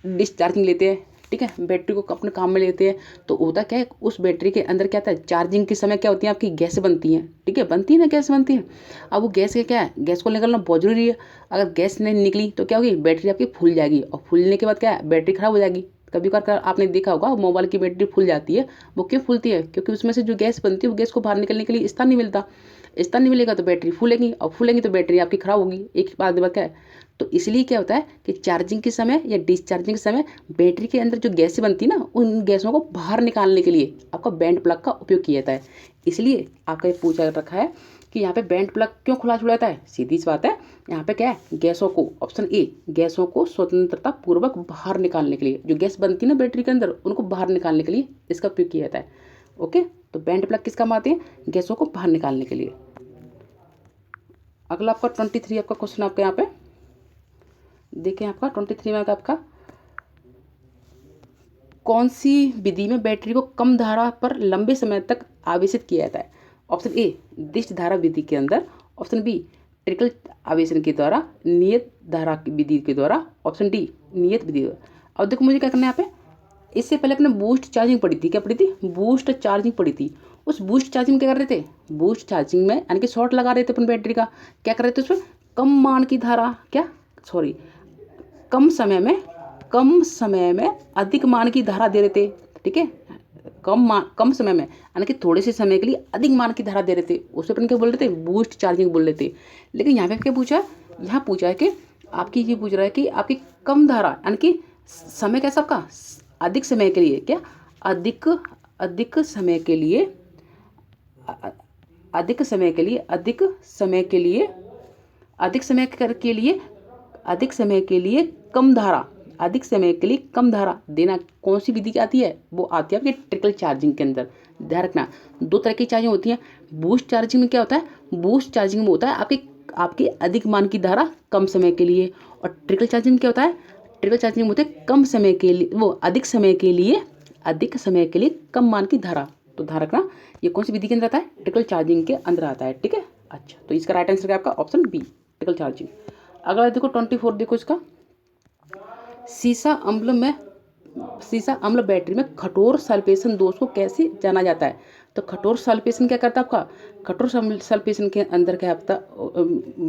डिस्चार्जिंग लेते हैं, ठीक है, बैटरी को अपने काम में लेते हैं, तो होता क्या है उस बैटरी के अंदर क्या था, चार्जिंग के समय क्या होती है आपकी गैस बनती हैं, ठीक है, बनती है ना, गैस बनती है। अब वो गैस के क्या है, गैस को निकलना बहुत जरूरी है। अगर गैस नहीं निकली तो क्या होगी, बैटरी आपकी फूल जाएगी, और फूलने के बाद क्या है, बैटरी खराब हो जाएगी। कभी कभार आपने देखा होगा मोबाइल की बैटरी फूल जाती है, वो क्यों फूलती है, क्योंकि उसमें से जो गैस बनती है वो गैस को बाहर निकलने के लिए स्थान नहीं मिलता, स्थान नहीं मिलेगा तो बैटरी फूलेगी, और फूलेंगी तो बैटरी आपकी खराब होगी, एक बाद क्या है। तो इसलिए क्या होता है कि चार्जिंग के समय या डिस्चार्जिंग के समय बैटरी के अंदर जो गैसें बनती है ना, उन गैसों को बाहर निकालने के लिए आपका बैंड प्लग का उपयोग किया जाता है। इसलिए आपका ये पूछा रखा है कि यहाँ पे बैंड प्लग क्यों खुला छोड़ा जाता है, सीधी सी बात है, यहाँ पे क्या है, गैसों को, ऑप्शन ए, गैसों को स्वतंत्रता पूर्वक बाहर निकालने के लिए, जो गैस बनती है ना बैटरी के अंदर उनको बाहर निकालने के लिए इसका उपयोग किया जाता है। ओके, तो बैंड प्लग किस काम आते हैं, गैसों को बाहर निकालने के लिए। अगला आपका 23 आपका क्वेश्चन आपके यहाँ पे देखें आपका 23 में आपका कौन सी विधि में बैटरी को कम धारा पर लंबे समय तक आवेशित किया जाता है? ऑप्शन ए दिष्ट धारा विधि के अंदर, ऑप्शन बी ट्रिकल आवेशन के द्वारा, नियत धारा विधि के द्वारा, ऑप्शन डी नियत विधि। अब देखो मुझे क्या करना है यहाँ पे, इससे पहले अपने बूस्ट चार्जिंग पड़ी थी, क्या पड़ी थी? बूस्ट चार्जिंग पड़ी थी। उस बूस्ट चार्जिंग में क्या कर रहे थे? बूस्ट चार्जिंग में यानी कि शॉर्ट लगा रहे थे अपन बैटरी का, क्या कर रहे थे उसमें? कम मान की धारा, क्या सॉरी कम समय में अधिक मान की धारा दे रहे थे, ठीक है। कम समय में यानी कि थोड़े से समय के लिए अधिक मान की धारा दे रहे थे, उसे अपन क्या बोल रहे थे? बूस्ट चार्जिंग बोल रहे थे। लेकिन यहाँ पे क्या पूछा है? यहाँ पूछा है कि आपकी ये पूछ रहा है कि आपकी कम धारा यानी कि समय कैसा आपका? अधिक समय के लिए, क्या अधिक अधिक समय के लिए अधिक समय के लिए अधिक समय के लिए अधिक समय के लिए अधिक समय के लिए कम धारा, अधिक समय के लिए कम धारा देना कौन सी विधि आती है? वो आती है आपके ट्रिकल चार्जिंग के अंदर। ध्यान रखना, दो तरह की चार्जिंग होती है। बूस्ट चार्जिंग में क्या होता है? बूस्ट चार्जिंग में होता है आपकी अधिक मान की धारा कम समय के लिए, और ट्रिकल चार्जिंग में क्या होता है? ट्रिकल चार्जिंग में होता है कम समय के लिए, वो अधिक समय के लिए कम मान की धारा। तो ध्यान रखना, ये कौन सी विधि के अंदर आता है? ट्रिकल चार्जिंग के अंदर आता है, ठीक है। अच्छा, तो इसका राइट आंसर क्या आपका? Option B trickle charging. अगला देखो 24 देखो इसका, सीसा अम्ल बैटरी में कठोर सल्फेशन दोष को कैसे जाना जाता है? तो कठोर सल्फेशन क्या करता है आपका? कठोर सल्फेशन के अंदर क्या होता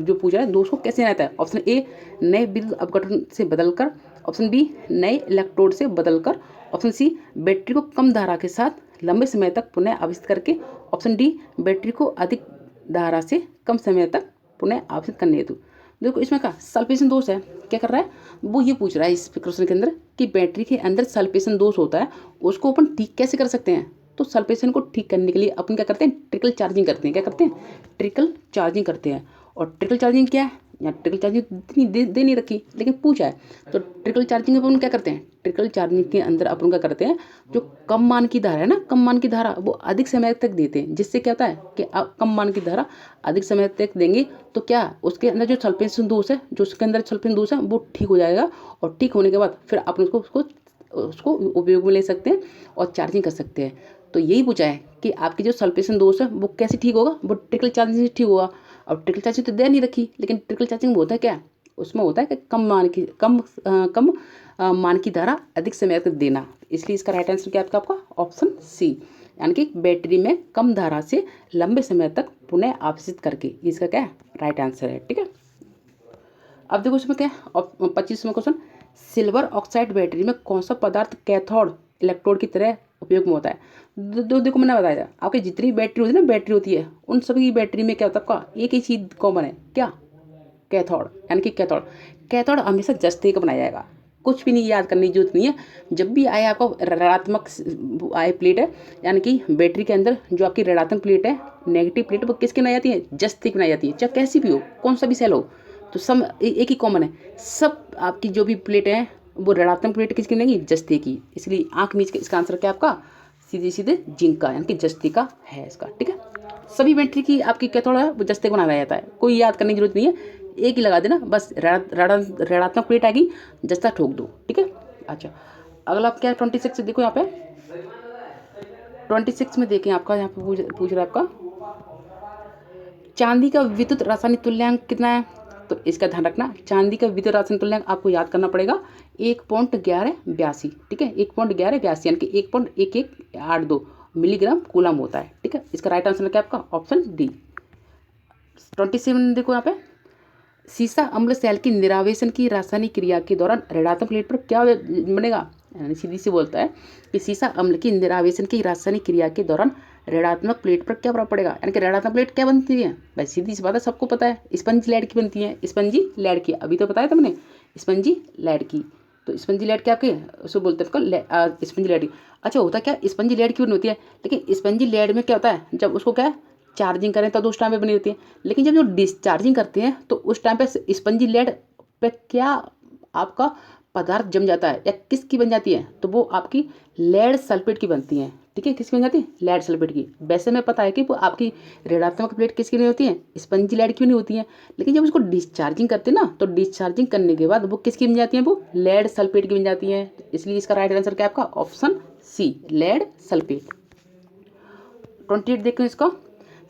जो पूछा है, दोष को कैसे जाना जाता है? ऑप्शन ए नए विद्युत अपघटन से बदलकर, ऑप्शन बी नए इलेक्ट्रोड से बदलकर, ऑप्शन सी बैटरी को कम धारा के साथ लंबे समय तक पुनः आवेशित करके, ऑप्शन डी बैटरी को अधिक धारा से कम समय तक पुनः आवेशित करने हेतु। देखो इसमें क्या सल्फेशन दोष है, क्या कर रहा है वो ये पूछ रहा है इस क्वेश्चन के अंदर कि बैटरी के अंदर सल्फेशन दोष होता है, उसको अपन ठीक कैसे कर सकते हैं? तो सल्फेशन को ठीक करने के लिए अपन क्या करते हैं? ट्रिकल चार्जिंग करते हैं। क्या करते हैं? ट्रिकल चार्जिंग करते हैं। और ट्रिकल चार्जिंग क्या है? यहाँ ट्रिकल चार्जिंग इतनी दे नहीं रखी, लेकिन पूछा है। तो ट्रिकल चार्जिंग में अपन क्या करते हैं? ट्रिकल चार्जिंग के अंदर अपन क्या करते हैं, जो कम मान की धारा है ना, कम मान की धारा वो अधिक समय तक देते हैं, जिससे क्या होता है कि आप कम मान की धारा अधिक समय तक देंगे तो क्या उसके अंदर जो सल्फेशन दोष है, जो उसके अंदर सल्फेशन दोष है वो ठीक हो जाएगा, और ठीक होने के बाद फिर आप उसको उपयोग में ले सकते हैं और चार्जिंग कर सकते हैं। तो यही पूछा है कि आपकी जो सल्फेशन दोष है वो कैसे ठीक होगा? वो ट्रिकल चार्जिंग से ठीक होगा। अब ट्रिकल चार्जिंग तो दे नहीं रखी, लेकिन ट्रिकल चार्जिंग में होता है क्या? उसमें होता है कि कम मान की धारा अधिक समय तक देना। इसलिए इसका राइट आंसर क्या आपका? ऑप्शन सी, यानी कि बैटरी में कम धारा से लंबे समय तक पुनः आवेशित करके, इसका क्या राइट आंसर है, ठीक है। अब देखो इसमें क्या है, 25वां क्वेश्चन, सिल्वर ऑक्साइड बैटरी में कौन सा पदार्थ कैथोड इलेक्ट्रोड की तरह उपयोग में होता है? देखो मैंने बताया था आपकी जितनी बैटरी होती है ना, बैटरी होती है उन सभी बैटरी में क्या होता है आपका? एक ही चीज़ कॉमन है, क्या? कैथोड, यानी कि कैथोड हमेशा जस्ते का बनाया जाएगा। कुछ भी नहीं याद करने की जरूरत नहीं है। जब भी आए आपको ऋणात्मक आए प्लेट है, यानी कि बैटरी के अंदर जो आपकी ऋणात्मक प्लेट है, नेगेटिव प्लेट, वो किसकी बनाई जाती है? जस्ते की बनाई जाती है। चाहे कैसी भी हो, कौन सा भी सेल हो, तो सब एक ही कॉमन है। सब आपकी जो भी प्लेट है वो ऋणात्मक प्लेट किसकी बनेगी? जस्ते की। इसलिए आंख मीच के इसका आंसर क्या आपका? सीधे सीधे जिंक का, यानी कि जस्ते का है इसका, ठीक है। सभी बैटरी की आपकी कैथोड है वो जस्ते को बनाया जाता है, कोई याद करने की जरूरत नहीं है, एक ही लगा देना बस, ऋणात्मक प्लेट आएगी जस्ता ठोक दो, ठीक है। अच्छा, अगला आप क्या 26 देखो यहाँ पे 26 में देखें आपका, यहाँ पे पूछ रहा है आपका चांदी का विद्युत रासायनिक तुल्यांक कितना है? तो इसका ध्यान रखना, चांदी का विद्युत रासायनिक तुल्यांक आपको याद करना पड़ेगा 1.1182, ठीक है। 1.1182 यानी कि 1.1182 मिलीग्राम कूलम होता है, ठीक है। इसका राइट आंसर क्या आपका? Option D. 27 देखो यहाँ पे, सीसा अम्ल सेल की निरावेशन की रासायनिक क्रिया के दौरान ऋणात्मक प्लेट पर क्या बनेगा? यानी सीधी से बोलता है कि सीसा अम्ल की निरावेशन की रासायनिक क्रिया के दौरान ऋणात्मक प्लेट पर क्या प्रभाव पड़ेगा? यानी कि ऋणात्मक प्लेट क्या बनती है भाई? सीधी सी बात है, सबको पता है, स्पंजी लेड की बनती है। स्पंजी लेड की अभी तो बताया था मैंने, स्पंजी लेड की। तो स्पंजी लेड क्या आपके उसको बोलते हैं स्पंजी लेड। अच्छा, होता क्या स्पंजी लेड क्यों नहीं होती है? लेकिन स्पंजी लेड में क्या होता है, जब उसको क्या चार्जिंग करें तो उस टाइम पे बनी होती है, लेकिन जब जो डिस्चार्जिंग करते हैं तो उस टाइम पे स्पंजी लेड पे क्या आपका पदार्थ जम जाता है या किसकी बन जाती है, तो वो आपकी लेड सल्फेट की बनती है। ठीक है, किसकी बन जाती है, लेड सल्फेट की। वैसे में पता है कि वो आपकी ऋणात्मक प्लेट किसकी नहीं होती है, स्पंजी लेड की नहीं होती है, लेकिन जब उसको डिस्चार्जिंग करते हैं ना, तो डिस्चार्जिंग करने के बाद वो किसकी बन जाती है, वो लेड सल्फेट की बन जाती है। इसलिए इसका राइट आंसर क्या है आपका, ऑप्शन सी, लेड सल्फेट। 28 देखो इसका,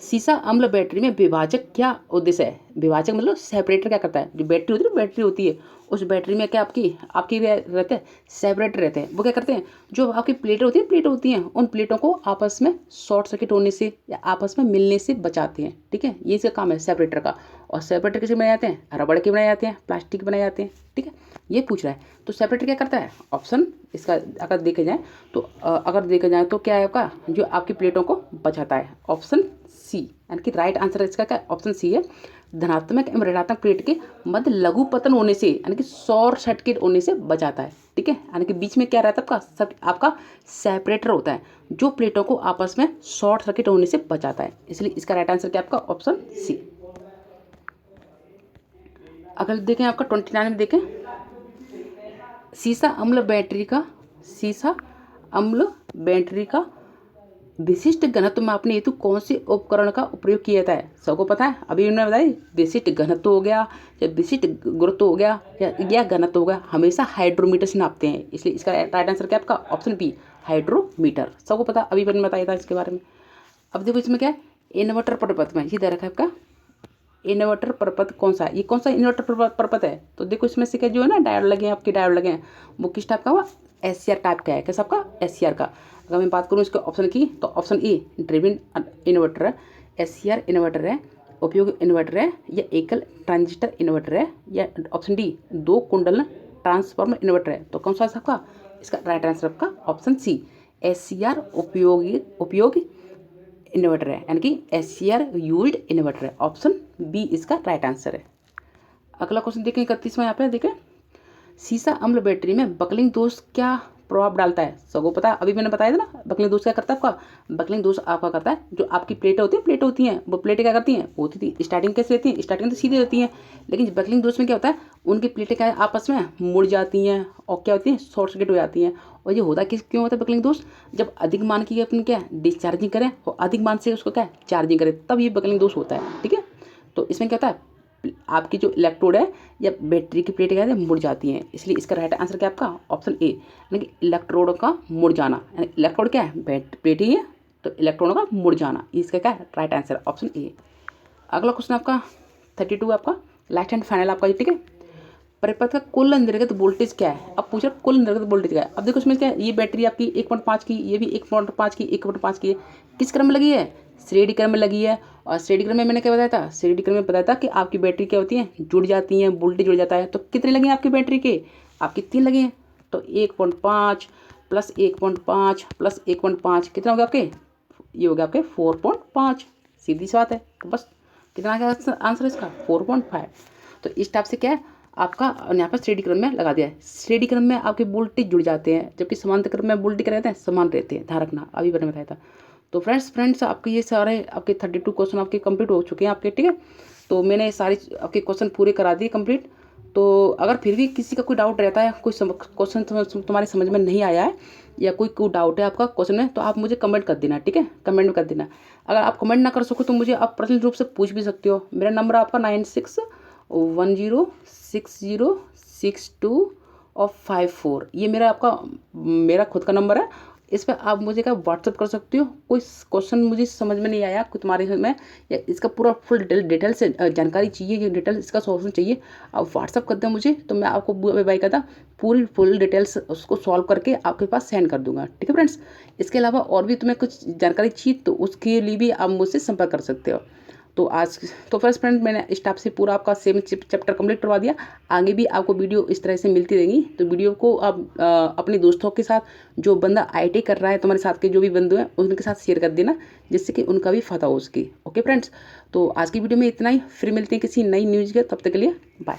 सीसा अम्ल बैटरी में विभाजक क्या उद्देश्य है। विभाजक मतलब सेपरेटर क्या करता है, जो बैटरी होती है, बैटरी होती है, उस बैटरी में क्या आपकी आपकी रहते हैं, सेपरेटर रहते हैं। वो क्या करते हैं, जो आपकी प्लेटें होती हैं उन प्लेटों को आपस में शॉर्ट सर्किट होने से या आपस में मिलने से बचाते हैं। ठीक है, ये इसका काम है सेपरेटर का। और सेपरेटर किसे बनाए जाते हैं, रबड़ के बनाए जाते हैं, प्लास्टिक के बनाए जाते हैं। ठीक है, ये पूछ रहा है। तो सेपरेटर क्या करता है, ऑप्शन इसका अगर देखे जाए तो क्या है आपका, जो आपकी प्लेटों को बचाता है, ऑप्शन सी, यानी कि राइट आंसर इसका क्या, ऑप्शन सी है। धनात्मक एवं ऋणात्मक प्लेट के मध्य लघु पतन होने से, यानी कि शॉर्ट सर्किट होने से बचाता है। ठीक है, यानी कि बीच में क्या रहता है आपका सेपरेटर होता है, जो प्लेटों को आपस में शॉर्ट सर्किट होने से बचाता है। इसलिए इसका राइट आंसर क्या आपका, ऑप्शन सी। अगर देखें आपका 29 में देखें, सीसा अम्ल बैटरी का विशिष्ट घनत्व मापने हेतु कौन से उपकरण का उपयोग किया जाता है। सबको पता है, अभी उन्होंने बताया विशिष्ट घनत्व हो गया या विशिष्ट गुरुत्व हो गया या घनत्व हो गया, हमेशा हाइड्रोमीटर से नापते हैं। इसलिए इसका राइट आंसर क्या आपका, ऑप्शन बी, हाइड्रोमीटर। सबको पता, अभी मैंने बताया था इसके बारे में। अब देखो इसमें क्या है, इन्वर्टर प्रपथ में ये दे रखा है आपका, इन्वर्टर प्रपथ कौन सा है, ये कौन सा इन्वर्टर प्रपथ है। तो देखो इसमें से क्या जो है ना, डायोड लगे हैं, आपके डायोड लगे हैं, वो किस टाइप का हुआ, एससीआर टाइप का है। कैसा आपका, एससीआर का। अगर मैं बात करूँ इसके ऑप्शन की, तो ऑप्शन ए ड्रिवन इन्वर्टर है, एससीआर इन्वर्टर है, उपयोग इन्वर्टर है, या एकल ट्रांजिस्टर इन्वर्टर है, या ऑप्शन डी 2 कुंडल ट्रांसफॉर्मर इन्वर्टर है। तो कौन सा है आपका, इसका राइट आंसर आपका ऑप्शन सी, एससीआर उपयोग इन्वर्टर है, यानी कि एससीआर यूज्ड इन्वर्टर है। ऑप्शन बी इसका राइट आंसर है। अगला क्वेश्चन देखें 31वां, यहाँ पे देखें, सीसा अम्ल बैटरी में बकलिंग दोष क्या प्रभाव डालता है। सबको पता है, अभी मैंने बताया था ना, बकलिंग दोष क्या करता है आपका, बकलिंग दोष आपका करता है, जो आपकी प्लेटें होती हैं वो प्लेटें क्या करती हैं, होती थी स्टार्टिंग कैसे रहती हैं, स्टार्टिंग तो सीधी होती हैं, लेकिन बकलिंग दोष में क्या होता है, उनकी प्लेटें क्या है, आपस में मुड़ जाती हैं और क्या होती हैं, शॉर्ट सर्किट हो जाती हैं। और ये होता क्यों होता है बकलिंग दोष, जब अधिक मान की अपन क्या डिस्चार्जिंग करें और अधिक मान से उसको क्या चार्जिंग करें, तब ये बकलिंग दोष होता है। ठीक है, तो इसमें क्या होता है, आपकी जो इलेक्ट्रोड है या बैटरी की प्लेटें क्या है, मुड़ जाती हैं। इसलिए इसका राइट आंसर क्या आपका, ऑप्शन ए, यानी कि इलेक्ट्रोड का मुड़ जाना। यानी इलेक्ट्रोड क्या है, प्लेट ही है, तो इलेक्ट्रॉनों का मुड़ जाना, इसका क्या है राइट आंसर, ऑप्शन ए। अगला क्वेश्चन आपका 32 आपका लास्ट एंड फाइनल आपका। ठीक है, परिपथ का कुल निर्गत वोल्टेज क्या है। अब पूछ रहा कुल निर्गत वोल्टेज क्या है। अब देखो इसमें क्या है, ये बैटरी आपकी 1.5 की, ये भी 1.5 की, 1.5 की है, किस क्रम में लगी है, श्रेणी क्रम में लगी है। और श्रेणी क्रम में मैंने क्या बताया था, श्रेणी क्रम में बताया था कि आपकी बैटरी क्या होती है, जुड़ जाती हैं, वोल्टेज जुड़ जाता है। तो कितने लगे हैं आपकी बैटरी के, आपकी 3 लगे हैं। तो 1.5 प्लस 1.5 प्लस 1.5 कितना हो गया आपके, ये हो गया आपके 4.5। सीधी सी बात है, तो बस कितना आ गया आंसर इसका 4.5। तो इस टाइप से क्या है आपका यहाँ पर श्रेणी क्रम में लगा दिया है। श्रेणी क्रम में आपके वोल्टेज जुड़ जाते हैं, जबकि समांतर क्रम में वोल्टेज क्या रहते हैं, समान रहते हैं, ध्यान रखना, अभी मैंने बताया था। तो फ्रेंड्स आपके ये सारे आपके 32 क्वेश्चन आपके कंप्लीट हो चुके हैं आपके। ठीक है, तो मैंने सारी आपके क्वेश्चन पूरे करा दिए कंप्लीट। तो अगर फिर भी किसी का कोई डाउट रहता है, कोई क्वेश्चन तुम्हारे समझ में नहीं आया है या कोई डाउट है आपका क्वेश्चन में, तो आप मुझे कमेंट कर देना। ठीक है, कमेंट में कर देना। अगर आप कमेंट ना कर सको तो मुझे आप पर्सनल रूप से पूछ भी सकते हो। मेरा नंबर आपका 9610606254, ये मेरा खुद का नंबर है। इस पर आप मुझे क्या व्हाट्सअप कर सकते हो। कोई क्वेश्चन मुझे समझ में नहीं आया तुम्हारे में, या इसका पूरा फुल डिटेल से जानकारी चाहिए, डिटेल इसका सॉल्यूशन चाहिए, आप व्हाट्सअप कर दें मुझे, तो मैं आपको बाई कहता पूरी फुल डिटेल्स उसको सॉल्व करके आपके पास सेंड कर दूंगा। ठीक है फ्रेंड्स, इसके अलावा और भी तुम्हें कुछ जानकारी चाहिए तो उसके लिए भी आप मुझसे संपर्क कर सकते हो। तो फर्स्ट फ्रेंड मैंने इस टाइप से पूरा आपका सेम चैप्टर कंप्लीट करवा दिया। आगे भी आपको वीडियो इस तरह से मिलती रहेंगी, तो वीडियो को आप अपने दोस्तों के साथ, जो बंदा आईटी कर रहा है तुम्हारे साथ के जो भी बंधु हैं उनके साथ शेयर कर देना, जिससे कि उनका भी फायदा हो सके। ओके फ्रेंड्स, तो आज की वीडियो में इतना ही, फिर मिलते हैं किसी नई न्यूज़ के, तब तक के लिए बाय।